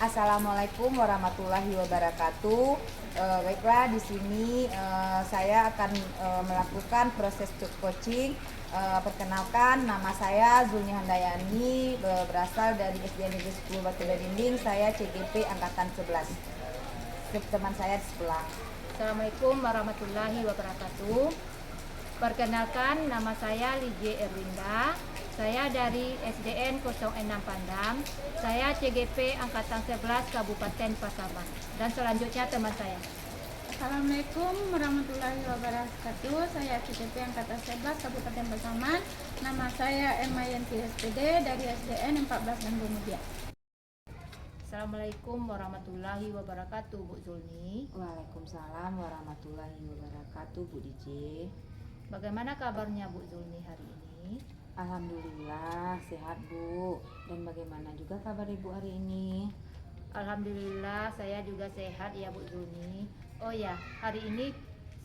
Assalamualaikum warahmatullahi wabarakatuh. Baiklah, di sini saya akan melakukan proses coaching. Perkenalkan, nama saya Zulni Handayani, berasal dari SD Negeri 10 Batu Dinding. Saya CGP angkatan 11. Teman saya di sebelah. Assalamualaikum warahmatullahi wabarakatuh. Perkenalkan, nama saya Lije Erwinda. Saya dari SDN 06 Pandam. Saya CGP angkatan 11 Kabupaten Pasaman. Dan selanjutnya teman saya. Assalamualaikum warahmatullahi wabarakatuh. Saya CGP angkatan 11 Kabupaten Pasaman. Nama saya Emma Yanti SPD dari SDN 14 Bandung Mulia. Assalamualaikum warahmatullahi wabarakatuh, Bu Zulni. Waalaikumsalam warahmatullahi wabarakatuh, Bu DJ. Bagaimana kabarnya Bu Zulni hari ini? Alhamdulillah sehat, Bu. Dan bagaimana juga kabar Ibu hari ini? Alhamdulillah saya juga sehat ya Bu Zulni. Oh ya, hari ini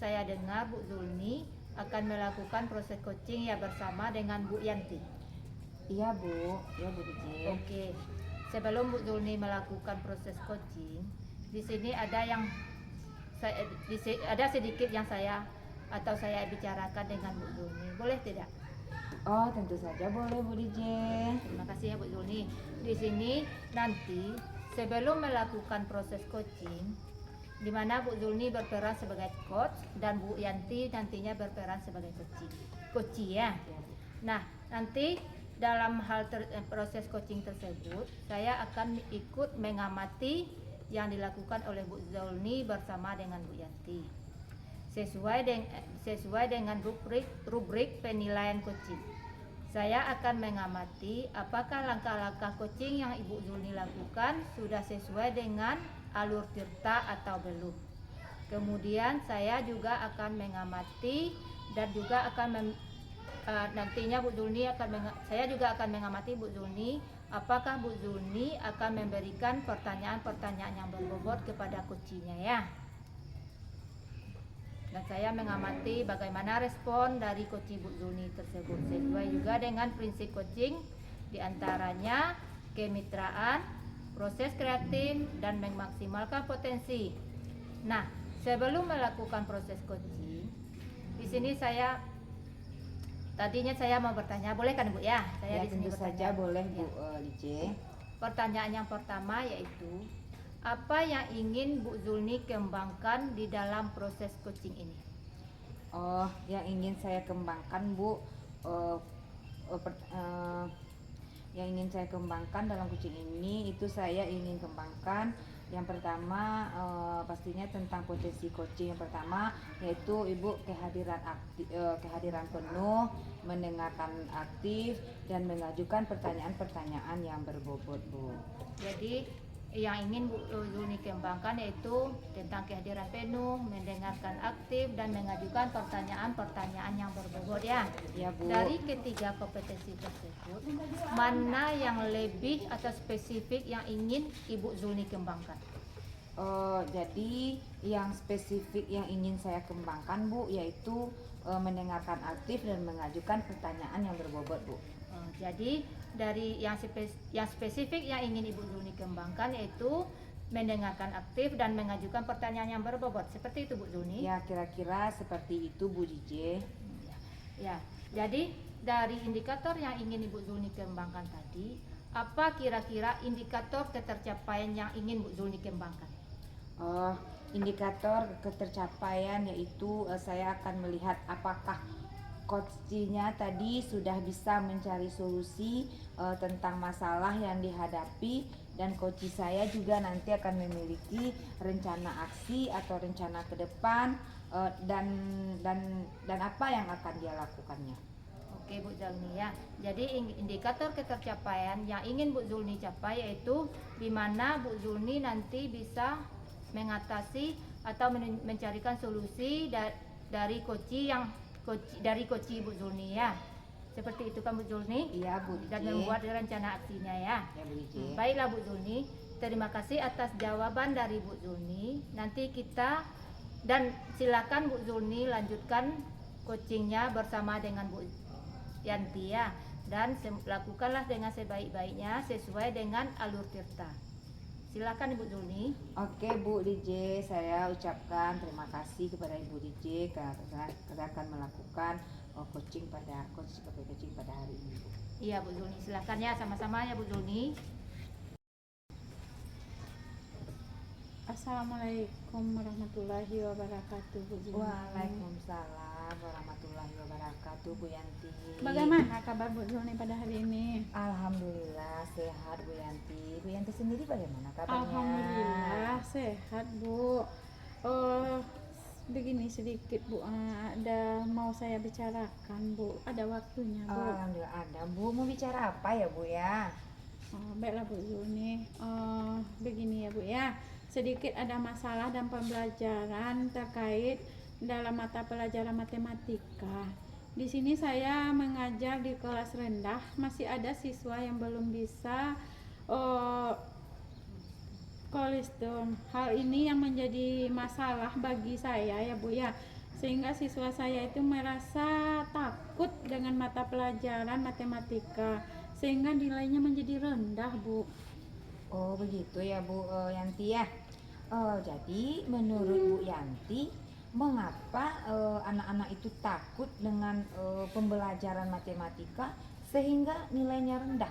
saya dengar Bu Zulni akan melakukan proses coaching ya bersama dengan Bu Yanti. Iya, Bu. Iya, Bu DJ. Oke. Sebelum Bu Zulni melakukan proses coaching, di sini ada ada sedikit yang saya bicarakan dengan Bu Zulni. Boleh tidak? Oh, tentu saja boleh, Bu DJ. Terima kasih ya Bu Zulni. Di sini nanti sebelum melakukan proses coaching, di mana Bu Zulni berperan sebagai coach dan Bu Yanti nantinya berperan sebagai coach ya. Nah, nanti dalam proses coaching tersebut, saya akan ikut mengamati yang dilakukan oleh Bu Zulni bersama dengan Bu Yanti. Sesuai dengan rubrik penilaian coaching. Saya akan mengamati apakah langkah-langkah coaching yang Ibu Zulni lakukan sudah sesuai dengan alur tirta atau belum. Kemudian saya juga akan mengamati dan juga akan nantinya saya juga akan mengamati Bu Zulni apakah Bu Zulni akan memberikan pertanyaan-pertanyaan yang berbobot kepada coachingnya ya. Dan saya mengamati bagaimana respon dari coaching Bu Zulni tersebut sesuai juga dengan prinsip coaching, diantaranya kemitraan, proses kreatif, dan memaksimalkan potensi. Nah, sebelum melakukan proses coaching, di sini tadinya saya mau bertanya, boleh kan Bu ya? Ya, tentu saja boleh, Bu DJ. Pertanyaan yang pertama yaitu, apa yang ingin Bu Zulni kembangkan di dalam proses coaching ini? Oh, yang ingin saya kembangkan, Bu, yang ingin saya kembangkan dalam coaching ini itu saya ingin kembangkan yang pertama pastinya tentang potensi coaching. Yang pertama yaitu Ibu kehadiran penuh, mendengarkan aktif, dan mengajukan pertanyaan-pertanyaan yang berbobot, Bu. Jadi yang ingin Bu Zulni kembangkan yaitu tentang kehadiran penuh, mendengarkan aktif, dan mengajukan pertanyaan-pertanyaan yang berbobot ya. Ya, Bu. Dari ketiga kompetensi tersebut, mana yang lebih atau spesifik yang ingin Ibu Zulni kembangkan? Jadi yang spesifik yang ingin saya kembangkan, Bu, yaitu mendengarkan aktif dan mengajukan pertanyaan yang berbobot, Bu. Jadi dari yang spesifik yang ingin Ibu Zulni kembangkan yaitu mendengarkan aktif dan mengajukan pertanyaan yang berbobot. Seperti itu Bu Zulni? Ya, kira-kira seperti itu, Bu DJ. Ya, jadi dari indikator yang ingin Ibu Zulni kembangkan tadi, apa kira-kira indikator ketercapaian yang ingin Bu Zulni kembangkan? Indikator ketercapaian yaitu saya akan melihat apakah coachnya tadi sudah bisa mencari solusi tentang masalah yang dihadapi, dan coach saya juga nanti akan memiliki rencana aksi atau rencana ke depan dan apa yang akan dia lakukannya. Oke Bu Zulni ya. Jadi indikator ketercapaian yang ingin Bu Zulni capai yaitu di mana Bu Zulni nanti bisa mengatasi atau mencarikan solusi dari coach Bu Zulni ya. Seperti itu kan Bu Zulni? Iya, Bu DJ. Dan membuat rencana aksinya ya. Ya, Bu DJ. Baiklah Bu Zulni, terima kasih atas jawaban dari Bu Zulni. Nanti dan silakan Bu Zulni lanjutkan coachingnya bersama dengan Bu Yanti ya. Dan lakukanlah dengan sebaik-baiknya sesuai dengan alur tirta. Silakan Ibu Zulni. Oke Bu DJ, saya ucapkan terima kasih kepada Ibu DJ karena akan melakukan coaching pada hari ini Bu. Iya Bu Zulni, silakan ya, sama-sama ya Bu Zulni. Assalamualaikum warahmatullahi wabarakatuh, Bu Zulni. Waalaikumsalam warahmatullahi wabarakatuh Bu Yanti. Bagaimana kabar Bu Zulni pada hari ini? Alhamdulillah sehat Bu Yanti. Bu Yanti sendiri bagaimana kabarnya? Alhamdulillah sehat Bu. Begini sedikit Bu, ada mau saya bicarakan Bu. Ada waktunya Bu. Alhamdulillah ada Bu. Mau bicara apa ya Bu ya? Baiklah Bu Zulni. Begini ya Bu ya. Sedikit ada masalah dan pembelajaran terkait dalam mata pelajaran matematika. Di sini saya mengajar di kelas rendah, masih ada siswa yang belum bisa Koleston. Hal ini yang menjadi masalah bagi saya ya Bu ya, sehingga siswa saya itu merasa takut dengan mata pelajaran matematika, sehingga nilainya menjadi rendah Bu. Oh begitu ya Bu Yanti ya. Jadi menurut Bu Yanti, mengapa anak-anak itu takut dengan pembelajaran matematika sehingga nilainya rendah?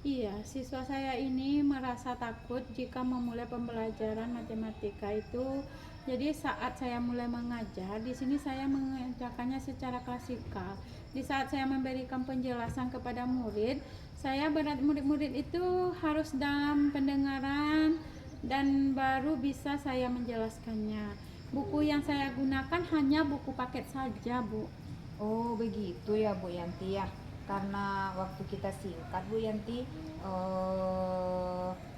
Iya, siswa saya ini merasa takut jika memulai pembelajaran matematika itu. Jadi saat saya mulai mengajar, di sini saya mengajarkannya secara klasikal. Di saat saya memberikan penjelasan kepada murid, saya berat murid-murid itu harus dalam pendengaran dan baru bisa saya menjelaskannya. Buku yang saya gunakan hanya buku paket saja, Bu. Oh begitu ya Bu Yanti ya. Karena waktu kita singkat Bu Yanti,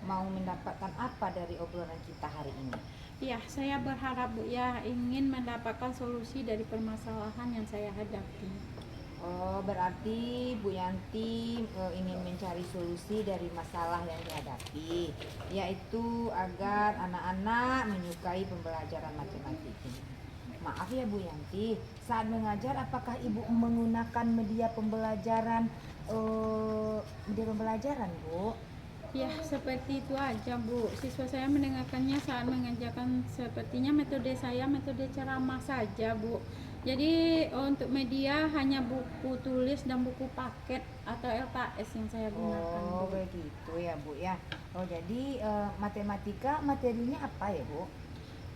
mau mendapatkan apa dari obrolan kita hari ini? Ya, saya berharap Bu ya ingin mendapatkan solusi dari permasalahan yang saya hadapi. Oh berarti Bu Yanti ingin mencari solusi dari masalah yang dihadapi, yaitu agar anak-anak menyukai pembelajaran matematika. Maaf ya Bu Yanti, saat mengajar apakah Ibu menggunakan media pembelajaran Bu? Ya, seperti itu aja Bu. Siswa saya mendengarkannya saat mengajarkan, sepertinya metode saya metode ceramah saja Bu. Jadi untuk media hanya buku tulis dan buku paket atau LKS yang saya gunakan Oh Bu. begitu ya Bu ya. Oh jadi matematika materinya apa ya Bu?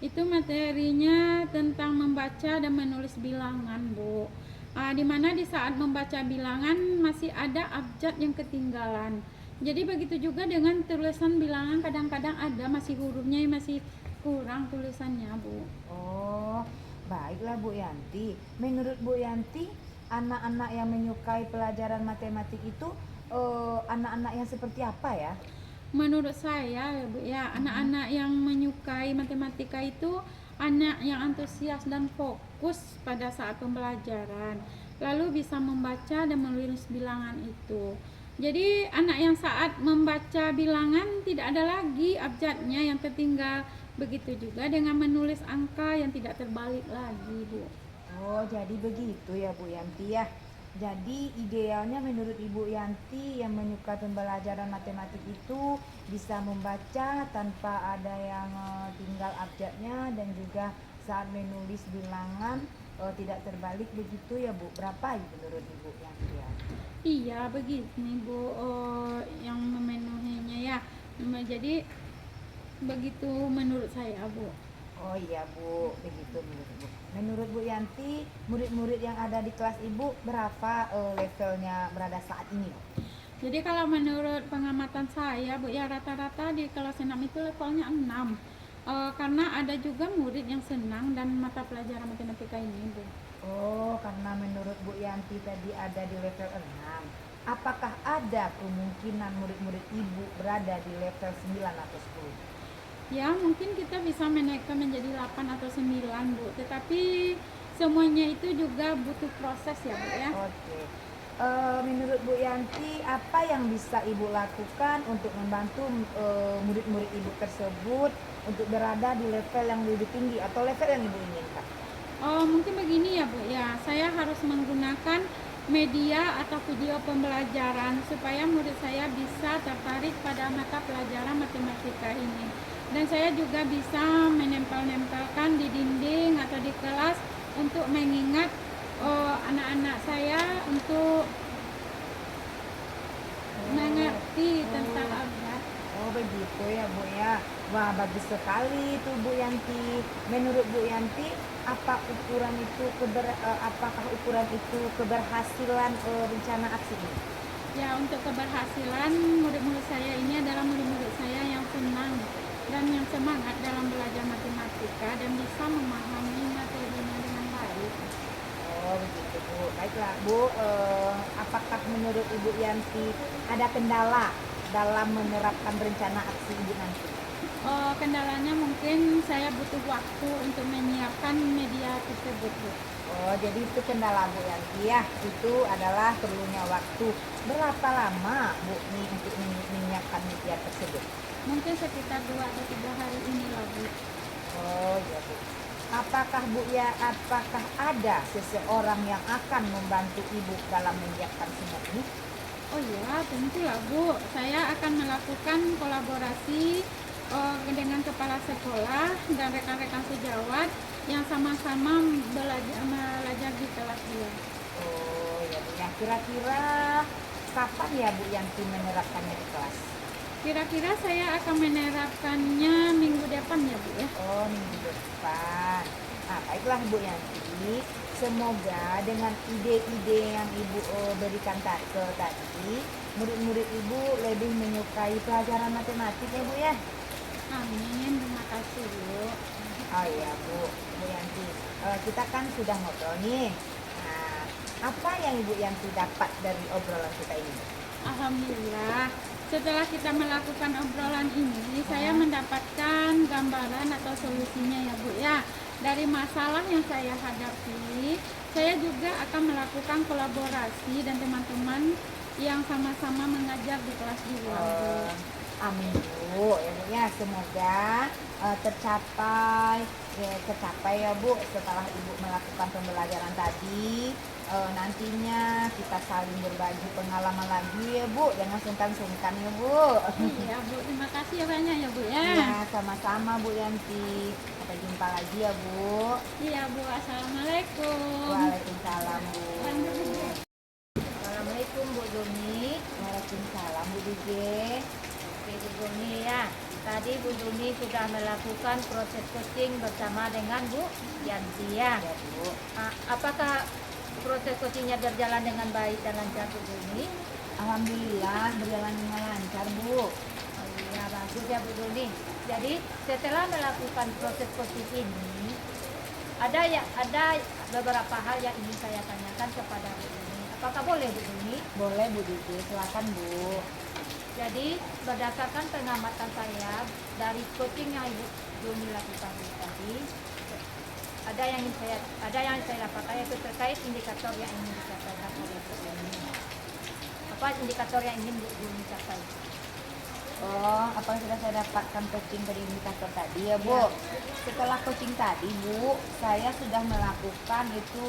Itu materinya tentang membaca dan menulis bilangan Bu. Dimana di saat membaca bilangan masih ada abjad yang ketinggalan. Jadi begitu juga dengan tulisan bilangan, kadang-kadang ada masih hurufnya masih kurang tulisannya Bu. Oh baiklah Bu Yanti. Menurut Bu Yanti, anak-anak yang menyukai pelajaran matematik itu anak-anak yang seperti apa ya? Menurut saya ya Bu ya, anak-anak yang menyukai matematika itu anak yang antusias dan fokus pada saat pembelajaran, lalu bisa membaca dan menulis bilangan itu. Jadi anak yang saat membaca bilangan tidak ada lagi abjadnya yang tertinggal. Begitu juga dengan menulis angka yang tidak terbalik lagi Bu. Oh jadi begitu ya Bu Yanti ya. Jadi idealnya menurut Ibu Yanti yang menyukai pembelajaran matematik itu bisa membaca tanpa ada yang tinggal abjadnya, dan juga saat menulis bilangan tidak terbalik begitu ya Bu. Berapa menurut Ibu Yanti ya? Iya begini Bu, yang memenuhinya ya. Jadi begitu menurut saya Bu. Oh iya Bu, begitu menurut Bu. Menurut Bu Yanti, murid-murid yang ada di kelas Ibu berapa levelnya berada saat ini? Jadi kalau menurut pengamatan saya Bu ya, rata-rata di kelas 6 itu levelnya 6. Karena ada juga murid yang senang dan mata pelajaran matematika ini Bu. Oh, karena menurut Bu Yanti tadi ada di level 6. Apakah ada kemungkinan murid-murid Ibu berada di level 9 atau 10? Ya mungkin kita bisa menaikkan menjadi 8 atau 9 Bu, tetapi semuanya itu juga butuh proses ya Bu ya. Oke. Menurut Bu Yanti, apa yang bisa Ibu lakukan untuk membantu murid-murid Ibu tersebut untuk berada di level yang lebih tinggi atau level yang Ibu inginkan? Mungkin begini ya Bu ya, saya harus menggunakan media atau video pembelajaran supaya murid saya bisa tertarik pada mata pelajaran matematika ini. Dan saya juga bisa menempel-nempelkan di dinding atau di kelas untuk mengingat anak-anak saya untuk mengerti tentang abjad. Oh begitu ya Bu ya. Wah bagus sekali itu Bu Yanti. Menurut Bu Yanti, apa ukuran itu apakah ukuran itu keberhasilan rencana aksi ini? Ya, untuk keberhasilan murid-murid saya ini adalah murid-murid saya yang senang dan yang semangat dalam belajar matematika dan bisa memahami materinya dengan baik. Oh begitu Bu. Baiklah Bu, apakah menurut Ibu Yanti ada kendala dalam menerapkan rencana aksi Ibu nanti? Kendalanya mungkin saya butuh waktu untuk menyiapkan media tersebut, Bu. Oh jadi itu kendala Bu Yanti ya. Itu adalah perlunya waktu. Berapa lama Bu nih untuk menyiapkan media tersebut? Mungkin sekitar 2 atau 3 hari ini lah, Bu. Oh ya Bu. Apakah ada seseorang yang akan membantu Ibu dalam menyiapkan semua ini? Oh iya, tentulah Bu. Saya akan melakukan kolaborasi dengan kepala sekolah dan rekan-rekan sejawat yang sama-sama belajar di kelas dia. Oh ya Bu ya. Kira-kira kapan ya Bu Yanti menerapkannya di kelas? Kira-kira saya akan menerapkannya minggu depan ya Bu ya. Oh minggu depan. Nah baiklah Bu Yanti. Semoga dengan ide-ide yang Ibu berikan tadi, murid-murid Ibu lebih menyukai pelajaran matematik ya Bu ya. Amin, terima kasih Bu. Oh iya Bu Yanti, kita kan sudah ngobrol nih. Nah, apa yang Ibu Yanti dapat dari obrolan kita ini? Alhamdulillah, setelah kita melakukan obrolan ini, saya mendapatkan gambaran atau solusinya ya Bu ya. Dari masalah yang saya hadapi, saya juga akan melakukan kolaborasi dan teman-teman yang sama-sama mengajar di kelas di luar Bu. Amin Bu, ya semoga tercapai ya Bu setelah Ibu melakukan pembelajaran tadi. Nantinya kita saling berbagi pengalaman lagi ya Bu, jangan sungkan-sungkan ya Bu. Iya Bu, terima kasih banyak ya Bu ya. Ya sama-sama Bu Yanti, sampai jumpa lagi ya Bu. Iya Bu, assalamualaikum. Waalaikumsalam Bu. Assalamualaikum Bu Juni. Waalaikumsalam Bu DJ. Oke Bu Juni ya. Tadi Bu Juni sudah melakukan proses coaching bersama dengan Bu Yanti ya. Ya Bu. Apakah proses coachingnya berjalan dengan baik dan lancar Bu Juni? Alhamdulillah berjalan dengan lancar Bu. Oh iya bagus ya Bu Juni. Jadi setelah melakukan proses coaching ini, ada beberapa hal yang ingin saya tanyakan kepada Bu Juni. Apakah boleh Bu Juni? Boleh Bu DJ, silakan Bu. Jadi berdasarkan pengamatan saya dari coaching yang Ibu Juni lakukan tadi, ada yang saya dapatkan yaitu terkait indikator yang ingin dicapai oleh Bu Juni. Apa indikator yang ingin Bu Juni capai? Oh, apa yang sudah saya dapatkan coaching dari indikator tadi ya Bu? Ya. Setelah coaching tadi Bu, saya sudah melakukan itu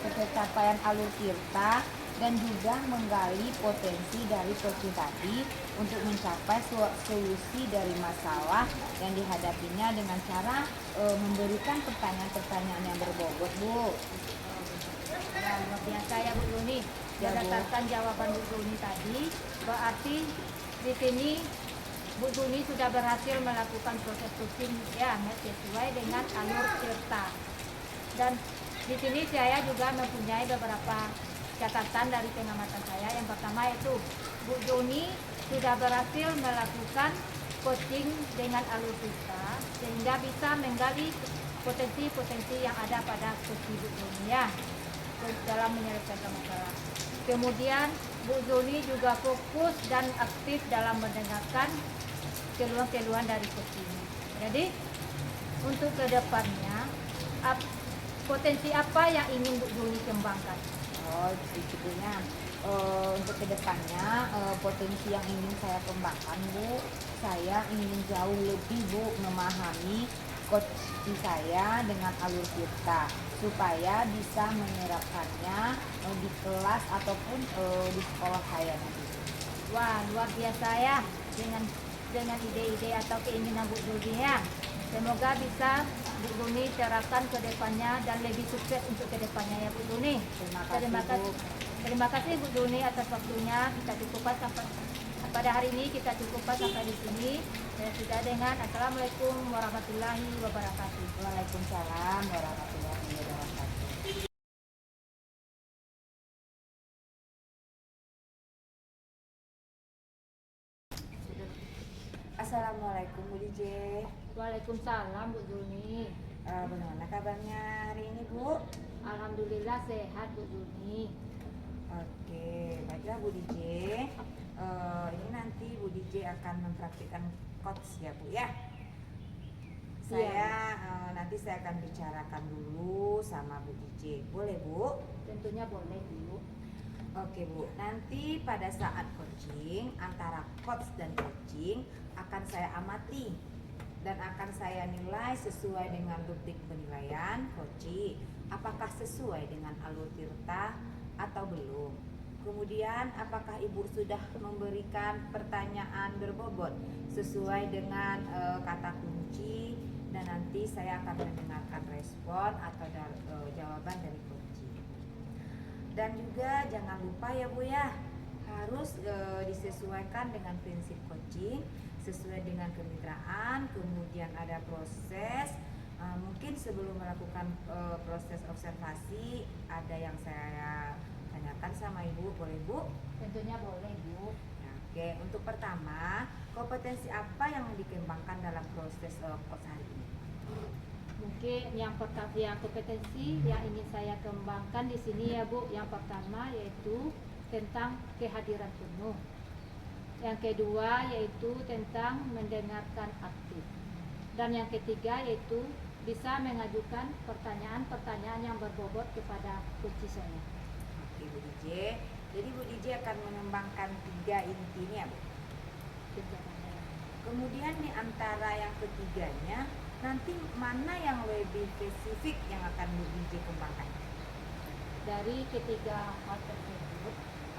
pencapaian alur tirta dan juga menggali potensi dari coaching tadi untuk mencapai solusi dari masalah yang dihadapinya dengan cara memberikan pertanyaan-pertanyaan yang berbobot Bu. Ya, luar biasa ya Bu Juni. Ya, Bu. Berdasarkan jawaban Bu Juni tadi, berarti di sini Bu Juni sudah berhasil melakukan proses coaching ya sesuai dengan alur tirta. Dan di sini saya juga mempunyai beberapa catatan dari pengamatan saya. Yang pertama yaitu Bu Juni sudah berhasil melakukan coaching dengan alur tirta sehingga bisa menggali potensi-potensi yang ada pada coaching Bu Juni ya dalam menyelesaikan masalah. Kemudian Bu Juni juga fokus dan aktif dalam mendengarkan keluhan-keluhan dari coaching. Jadi untuk kedepannya potensi apa yang ingin Bu Juni kembangkan? Oh, sebetulnya untuk kedepannya potensi yang ingin saya kembangkan Bu, saya ingin jauh lebih Bu memahami coach saya dengan alur tirta supaya bisa menerapkannya di kelas ataupun di sekolah saya nanti. Wah, luar biasa ya dengan ide-ide atau keinginan Bu Zuni ya. Semoga bisa Bu Zuni terapkan ke depannya dan lebih sukses untuk ke depannya ya Bu Zuni. Terima kasih, Bu. Terima kasih Bu Zuni atas waktunya. Kita cukupkan sampai pada hari ini kita cukupkan sampai di sini. Dan sudah dengan Assalamualaikum warahmatullahi wabarakatuh. Waalaikumsalam warahmatullahi wabarakatuh. Assalamualaikum Bu DJ. Waalaikumsalam Bu Zuni. Bagaimana kabarnya hari ini Bu? Alhamdulillah sehat Bu Zuni. Oke, baiklah Bu DJ. Ini nanti Bu DJ akan mempraktikkan coach ya Bu ya. Nanti saya akan bicarakan dulu sama Bu DJ. Boleh Bu? Tentunya boleh Bu. Oke Bu, nanti pada saat coaching antara coach dan coaching akan saya amati dan akan saya nilai sesuai dengan rubrik penilaian coaching. Apakah sesuai dengan alur tirta atau belum? Kemudian apakah Ibu sudah memberikan pertanyaan berbobot sesuai dengan kata kunci, dan nanti saya akan mendengarkan respon atau jawaban dari coaching. Dan juga jangan lupa ya Bu ya, harus disesuaikan dengan prinsip coaching, sesuai dengan kemitraan, kemudian ada proses. Mungkin sebelum melakukan proses observasi ada yang saya tanyakan sama Ibu, boleh Bu? Tentunya boleh Bu. Oke, untuk pertama, kompetensi apa yang dikembangkan dalam proses coach hari ini? Mungkin yang pertama, yang kompetensi yang ingin saya kembangkan di sini ya Bu, yang pertama yaitu tentang kehadiran penuh. Yang kedua yaitu tentang mendengarkan aktif. Dan yang ketiga yaitu bisa mengajukan pertanyaan-pertanyaan yang berbobot kepada coach saya. Oke Bu DJ, jadi Bu DJ akan mengembangkan 3 inti ini ya Bu. Kemudian di antara yang ketiganya, nanti mana yang lebih spesifik yang akan Bu DJ kembangkan? Dari ketiga hal tersebut,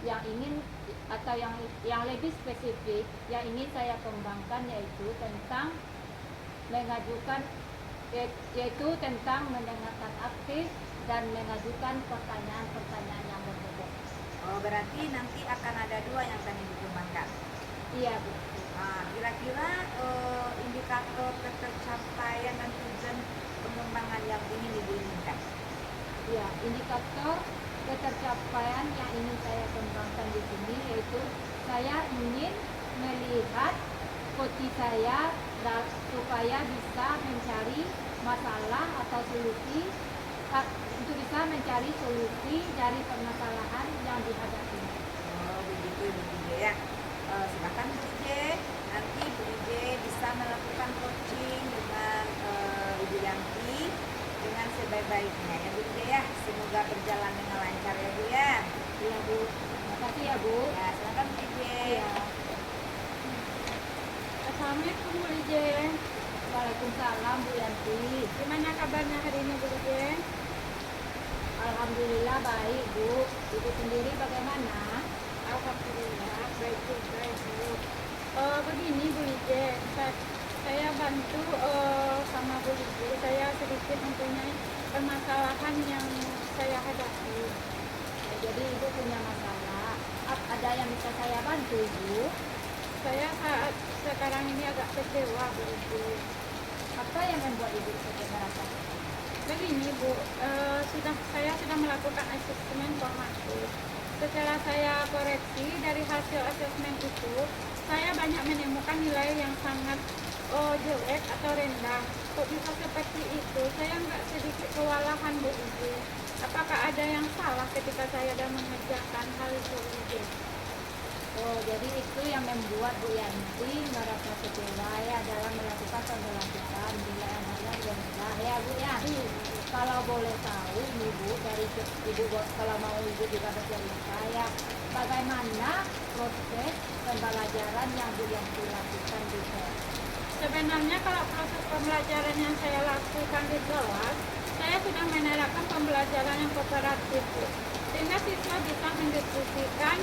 yang ingin atau yang lebih spesifik yang ingin saya kembangkan yaitu tentang mengajukan, yaitu tentang mendengarkan aktif dan mengajukan pertanyaan-pertanyaan yang berbobot. Oh, berarti nanti akan ada 2 yang akan dikembangkan. Iya Bu. Kira-kira indikator ketercapaian dan tujuan pengembangan yang ingin Ibu inginkan? Ya, indikator ketercapaian yang ingin saya kembangkan di sini yaitu saya ingin melihat coach saya supaya bisa mencari masalah atau solusi untuk bisa mencari solusi dari permasalahan yang dihadapi. Oh, begitu Bu DJ ya. Silakan Bu DJ. Nanti Bu DJ bisa melakukan coaching dengan Ibu Yanti dengan sebaik-baiknya ya Bu DJ ya. Semoga berjalan dengan lancar ya Bu ya. Iya Bu. Terima kasih ya Bu. Ya, silakan Bu DJ. Iya. Assalamualaikum Bu DJ. Waalaikumsalam Bu Yanti. Gimana kabarnya hari ini Bu DJ? Alhamdulillah baik Bu. Ibu sendiri bagaimana? Alhamdulillah baik juga Ibu. Begini Bu DJ, saya bantu sama Bu DJ. Saya sedikit mempunyai permasalahan yang saya hadapi. Jadi Ibu punya masalah. Ada yang bisa saya bantu Ibu? Saya saat sekarang ini agak kecewa Bu DJ. Apa yang membuat Ibu merasa? Begini Bu, saya sudah melakukan asesmen formatif. Setelah saya koreksi dari hasil asesmen itu, saya banyak menemukan nilai yang sangat jelek atau rendah. Kok bisa seperti itu? Saya nggak sedikit kewalahan Bu Ibu. Apakah ada yang salah ketika saya dalam mengerjakan hal itu Bu Ibu? Oh, jadi itu yang membuat Bu Yanti merasa kecewa ya dalam melakukan pembelajaran nilai yang rendah ya Bu ya. Kalau boleh tahu nih Bu, dari Ibu kalau mau Ibu juga bercerita ya, bagaimana proses pembelajaran yang Bu Yanti lakukan di kelas? Sebenarnya kalau proses pembelajaran yang saya lakukan di kelas, saya sudah menerapkan pembelajaran yang kooperatif, Bu. Sehingga siswa bisa mendiskusikan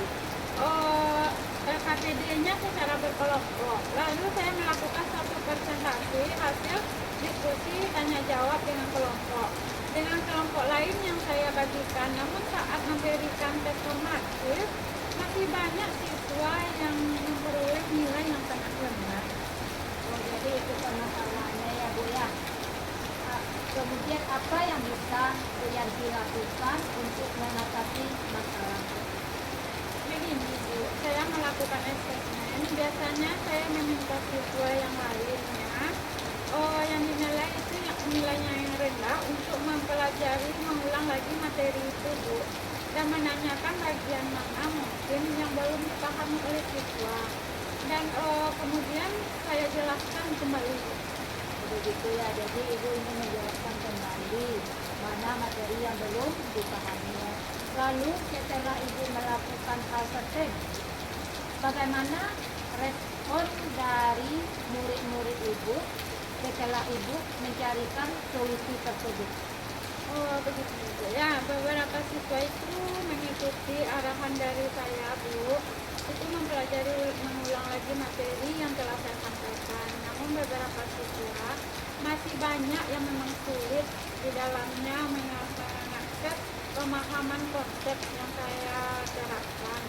KPD-nya secara berkelompok. Lalu saya melakukan suatu presentasi hasil diskusi tanya jawab dengan kelompok. Dengan kelompok lain yang saya bagikan, namun saat memberikan tes formatif, masih banyak siswa yang memperoleh nilai yang sangat rendah. Oh, jadi itu permasalahannya ya Bu ya. Kemudian apa yang bisa Bu Yanti lakukan untuk mengatasi masalah itu? Begini Bu, saya melakukan asesmen. Biasanya saya meminta siswa yang lainnya, yang dinilai itu yang nilainya yang rendah, untuk mempelajari mengulang lagi materi itu Bu, dan menanyakan bagian mana mungkin yang belum dipahami oleh siswa, dan kemudian saya jelaskan kembali Bu. Begitu ya, jadi Ibu ingin menjelaskan kembali mana materi yang belum dipahami. Lalu setelah Ibu melakukan hal tersebut, bagaimana respon dari murid-murid Ibu setelah Ibu mencarikan solusi tersebut? Oh begitu Bu. Ya, beberapa siswa itu mengikuti arahan dari saya Bu, itu mempelajari mengulang lagi materi yang telah saya sampaikan. Namun beberapa siswa masih banyak yang memang sulit di dalamnya mengakses pemahaman konsep yang saya terapkan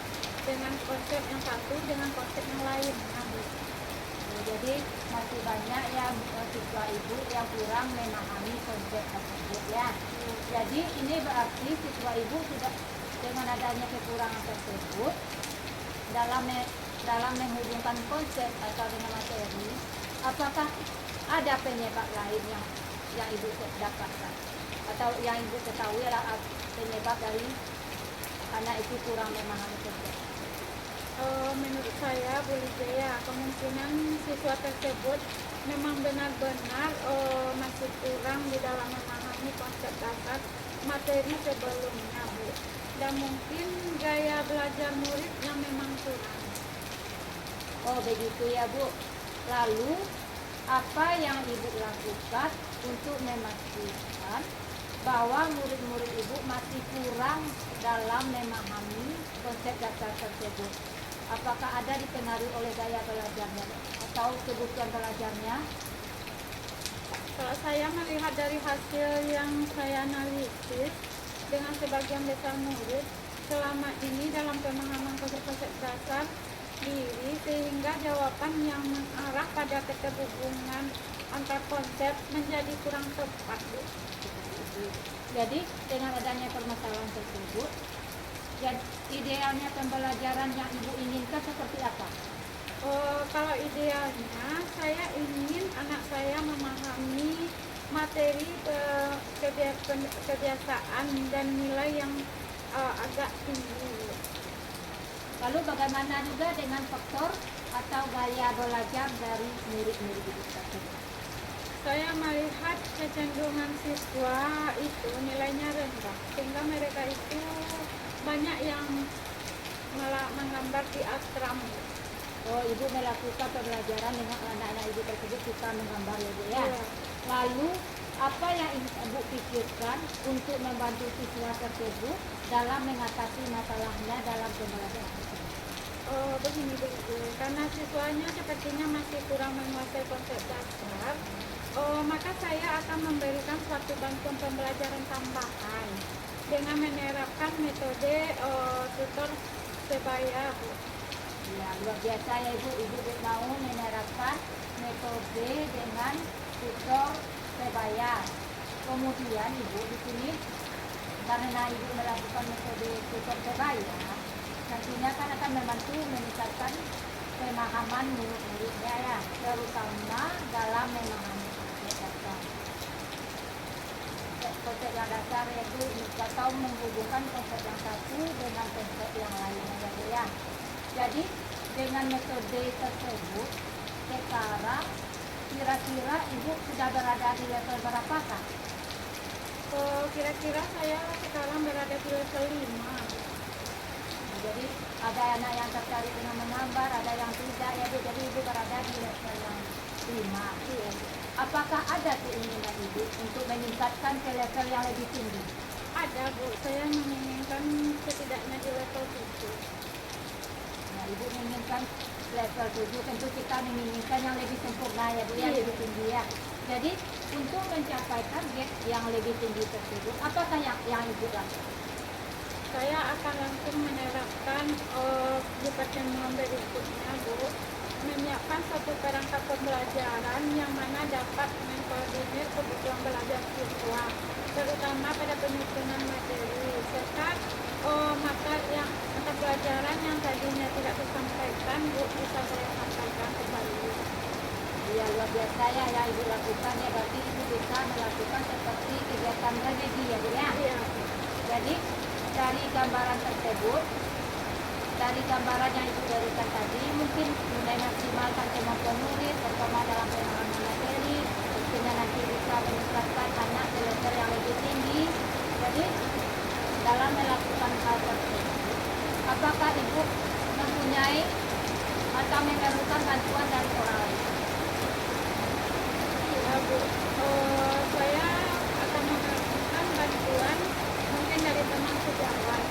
dengan konsep yang satu dengan konsep yang lain. Jadi masih banyak yang siswa Ibu yang kurang memahami konsep tersebut ya. Jadi ini berarti siswa Ibu sudah dengan adanya kekurangan tersebut dalam menghubungkan konsep atau dengan materi, apakah ada penyebab lain yang Ibu dapatkan atau yang Ibu ketahui adalah penyebab dari anak itu kurang memahami konsep? Menurut saya Bu Lydia, kemungkinan siswa tersebut memang benar-benar masih kurang di dalam memahami konsep dasar materi sebelumnya Bu, dan mungkin gaya belajar murid yang memang kurang. Oh begitu ya Bu. Lalu apa yang Ibu lakukan untuk memastikan bahwa murid-murid Ibu masih kurang dalam memahami konsep dasar tersebut? Apakah ada dipengaruhi oleh gaya belajarnya atau kebutuhan belajarnya? Kalau saya melihat dari hasil yang saya analisis dengan sebagian besar murid selama ini dalam pemahaman konsep-konsep dasar diri, sehingga jawaban yang mengarah pada keterhubungan antar konsep menjadi kurang tepat Bu. Jadi dengan adanya permasalahan tersebut, jadi idealnya pembelajaran yang Ibu inginkan seperti apa? Kalau idealnya saya ingin anak saya memahami materi kebiasaan dan nilai yang agak tinggi. Lalu bagaimana juga dengan faktor atau gaya belajar dari murid-murid Ibu tersebut? Saya melihat kecenderungan siswa itu nilainya rendah, sehingga mereka itu banyak yang menggambar di astram. Oh, Ibu melakukan pembelajaran dengan anak-anak Ibu tersebut suka menggambar ya Bu ya? Iya. Lalu apa yang Ibu pikirkan untuk membantu siswa tersebut dalam mengatasi masalahnya dalam pembelajaran tersebut? Begini Bu, karena siswanya sepertinya masih kurang menguasai konsep dasar, maka saya akan memberikan suatu bantuan pembelajaran tambahan dengan menerapkan metode tutor sebaya Bu. Ya, luar biasa ya Ibu. Ibu mau menerapkan metode dengan tutor sebaya. Kemudian Ibu di sini karena Ibu melakukan metode tutor sebaya, nantinya kan akan membantu meningkatkan pemahaman murid-muridnya ya, terutama dalam memahami konsep dasar. Konsep yang dasar yaitu atau menghubungkan konsep yang satu dengan konsep yang lainnya ya Bu ya. Jadi dengan metode tersebut sekarang kira-kira Ibu sudah berada di level berapakah? Kira-kira saya sekarang berada di level 5. Jadi ada anak yang tertarik dengan menggambar, ada yang tidak ya Bu. Jadi Ibu berada di level yang 5. Iya. Apakah ada keinginan Ibu untuk meningkatkan ke level yang lebih tinggi? Ada Bu, saya menginginkan setidaknya di level 7. Nah, Ibu menginginkan level 7, tentu kita menginginkan yang lebih sempurna ya Bu, yang Iya. lebih tinggi ya. Jadi untuk mencapai target yang lebih tinggi tersebut, apakah yang Ibu lakukan? Saya akan langsung menerapkan di pertemuan berikutnya Bu, menyiapkan satu kerangka pembelajaran yang mana dapat mengkoordinir kebutuhan belajar siswa, terutama pada penyusunan materi, serta mata pelajaran yang tadinya tidak tersampaikan Bu, bisa saya sampaikan kembali. Ya, luar biasa ya yang Ibu lakukan ya, berarti Ibu bisa melakukan seperti kegiatan remedi ya Bu ya. Iya. Jadi dari gambaran tersebut, dari gambaran yang Ibu berikan tadi, mungkin memaksimalkan kemampuan murid terutama dalam penanganan materi, sehingga nanti bisa meningkatkan anak ke level yang lebih tinggi. Jadi dalam melakukan hal tersebut, apakah Ibu mempunyai atau memerlukan bantuan dari orang lain? Ya Bu, saya akan memerlukan bantuan mungkin dari teman sejawat.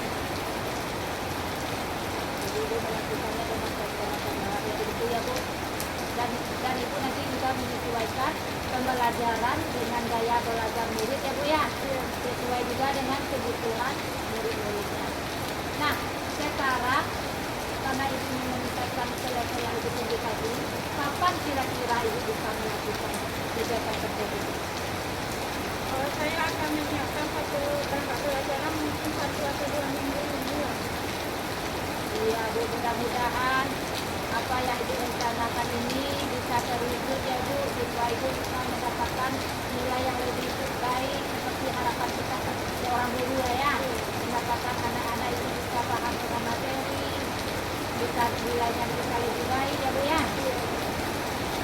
Jadi Ibu melakukannya dengan teman-teman itu ya Bu. Dan Ibu nanti juga menyesuaikan pembelajaran dengan gaya belajar murid ya Bu ya. Sesuai juga dengan kebutuhan murid-muridnya. Nah, sekarang karena Ibu ingin meningkatkan ke level yang lebih tinggi tadi, kapan kira-kira Ibu bisa melakukan kegiatan tersebut? Saya akan menyiapkan satu kerangka pelajaran mungkin 1 atau 2 minggu ini ya. Iya Bu, mudah-mudahan apa yang Ibu rencanakan ini bisa terwujud ya Bu, supaya Ibu bisa mendapatkan nilai yang lebih baik seperti harapan kita seorang guru ya. Mendapatkan anak-anak itu bisa paham dengan materi, bisa nilainya bisa lebih baik ya Bu ya.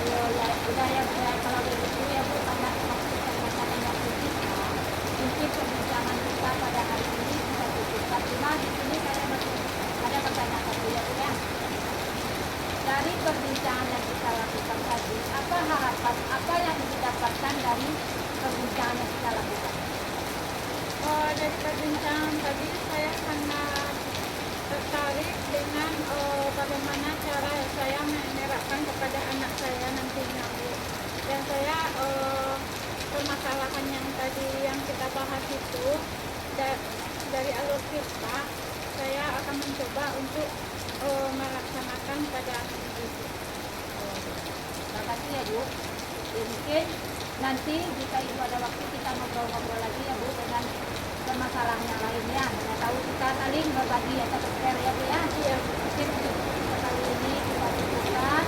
Ya, udah ya Bu, kalau begitu ya Bu, karena waktu terbatas waktu kita, mungkin perbincangan kita pada hari ini kita cukupkan. Cuma di sini saya masih ada pertanyaan satu ya Bu ya. Dari perbincangan yang kita lakukan tadi, apa harapan, apa yang didapatkan dari perbincangan yang kita lakukan? Dari perbincangan tadi saya sangat tertarik dengan bagaimana cara saya menerapkan kepada anak saya nantinya Bu. Dan saya permasalahan yang tadi yang kita bahas itu dari alur kita, saya akan mencoba untuk melaksanakan pada anak itu. Terima kasih ya Bu. Ya, mungkin nanti jika Ibu ada waktu kita ngobrol-ngobrol lagi ya Bu dengan permasalahan yang lainnya. Mana tahu kita saling berbagi atau share ya Bu ya. Iya. Mungkin untuk kali ini kita cukupkan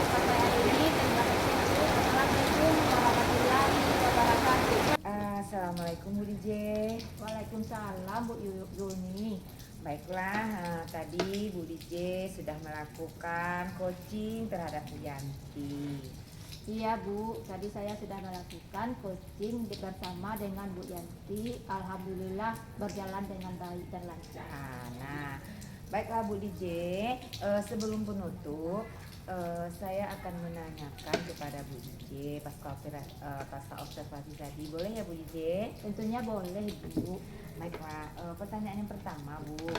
sampai hari ini. Terima kasih Bu. Assalamualaikum warahmatullahi wabarakatuh. Assalamualaikum Bu DJ. Waalaikumsalam Bu Yuni. Baiklah, tadi Bu DJ sudah melakukan coaching terhadap Bu Yanti. Iya Bu, tadi saya sudah melakukan coaching bersama dengan Bu Yanti. Alhamdulillah berjalan dengan baik dan lancar. Nah, baiklah Bu DJ, sebelum penutup, saya akan menanyakan kepada Bu DJ pasca observasi tadi. Boleh ya Bu DJ? Tentunya boleh Bu. Baiklah, pertanyaan yang pertama Bu,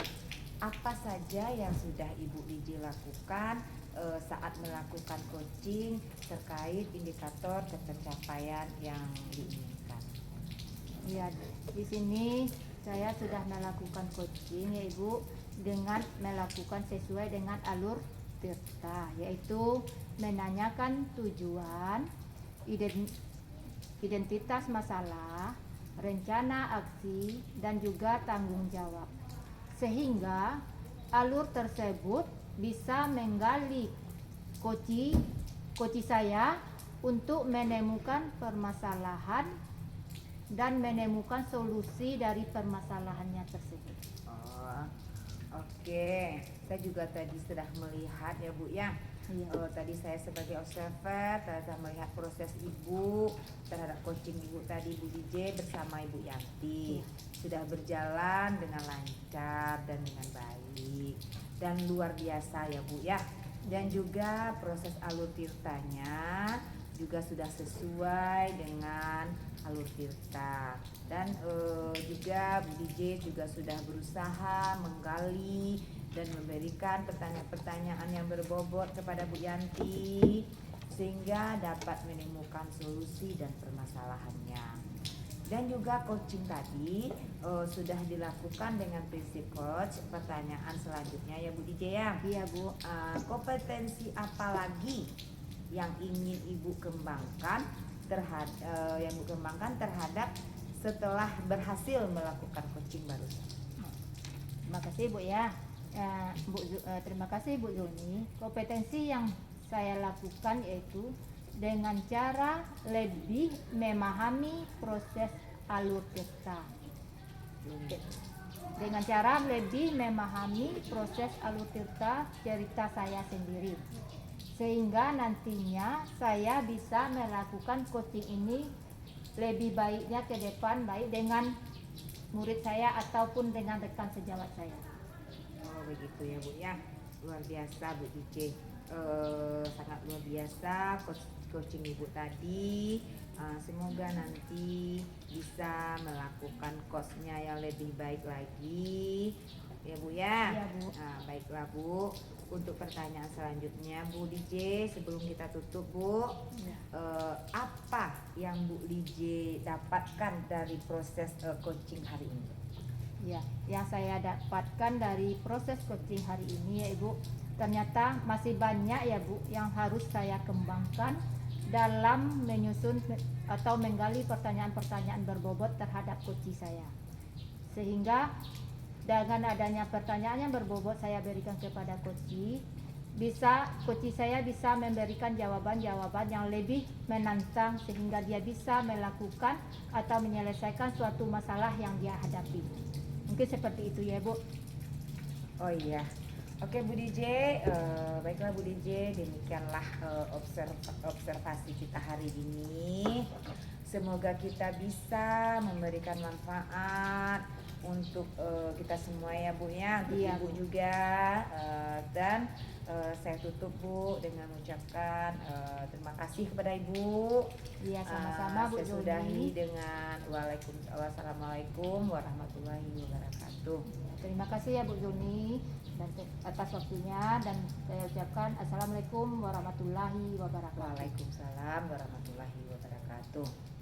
apa saja yang sudah Ibu DJ lakukan saat melakukan coaching terkait indikator pencapaian yang diinginkan? Iya, di sini saya sudah melakukan coaching ya Ibu dengan melakukan sesuai dengan alur Tirta, yaitu menanyakan tujuan, identitas masalah, rencana aksi, dan juga tanggung jawab. Sehingga alur tersebut bisa menggali coach saya untuk menemukan permasalahan dan menemukan solusi dari permasalahannya tersebut. Oh, oke. Saya juga tadi sudah melihat ya Bu ya. Iya. Tadi saya sebagai observer telah melihat proses Ibu terhadap coaching Ibu tadi Bu DJ bersama Ibu Yanti. Sudah berjalan dengan lancar dan dengan baik dan luar biasa ya Bu ya. Dan juga proses alur tirtanya juga sudah sesuai dengan alur tirta. Dan juga Bu DJ juga sudah berusaha menggali dan memberikan pertanyaan-pertanyaan yang berbobot kepada Bu Yanti sehingga dapat menemukan solusi dan permasalahannya. Dan juga coaching tadi sudah dilakukan dengan prinsip coach. Pertanyaan selanjutnya ya Bu DJ ya. Iya Bu. Kompetensi apa lagi yang ingin Ibu kembangkan terhadap setelah berhasil melakukan coaching barusan? Terima kasih Bu ya. Terima kasih Bu Zuni. Kompetensi yang saya lakukan yaitu dengan cara lebih memahami proses alur tirta. Dengan cara lebih memahami proses alur tirta cerita saya sendiri. Sehingga nantinya saya bisa melakukan coaching ini lebih baiknya ke depan, baik dengan murid saya ataupun dengan rekan sejawat saya. Oh begitu ya Bu ya, luar biasa Bu DJ. Sangat luar biasa coaching Ibu tadi. Semoga nanti bisa melakukan coachnya yang lebih baik lagi ya Bu ya. Iya Bu. Baiklah Bu, untuk pertanyaan selanjutnya Bu DJ sebelum kita tutup Bu, Ya. apa yang Bu DJ dapatkan dari proses coaching hari ini? Ya, yang saya dapatkan dari proses coaching hari ini ya Ibu, ternyata masih banyak ya Bu yang harus saya kembangkan dalam menyusun atau menggali pertanyaan-pertanyaan berbobot terhadap coaching saya. Sehingga dengan adanya pertanyaan yang berbobot saya berikan kepada coaching saya bisa memberikan jawaban-jawaban yang lebih menantang sehingga dia bisa melakukan atau menyelesaikan suatu masalah yang dia hadapi. Mungkin seperti itu ya Bu. Oh iya, oke Bu DJ, baiklah Bu DJ, demikianlah observasi kita hari ini. Semoga kita bisa memberikan manfaat untuk kita semua ya Bu ya, untuk Iya, Ibu Bu. juga. Dan saya tutup Bu dengan mengucapkan terima kasih kepada Ibu. Iya sama-sama Bu Saya sudahi Joni. dengan wassalamualaikum warahmatullahi wabarakatuh. Terima kasih ya Bu Joni dan atas waktunya, dan saya ucapkan assalamualaikum warahmatullahi wabarakatuh. Waalaikumsalam warahmatullahi wabarakatuh.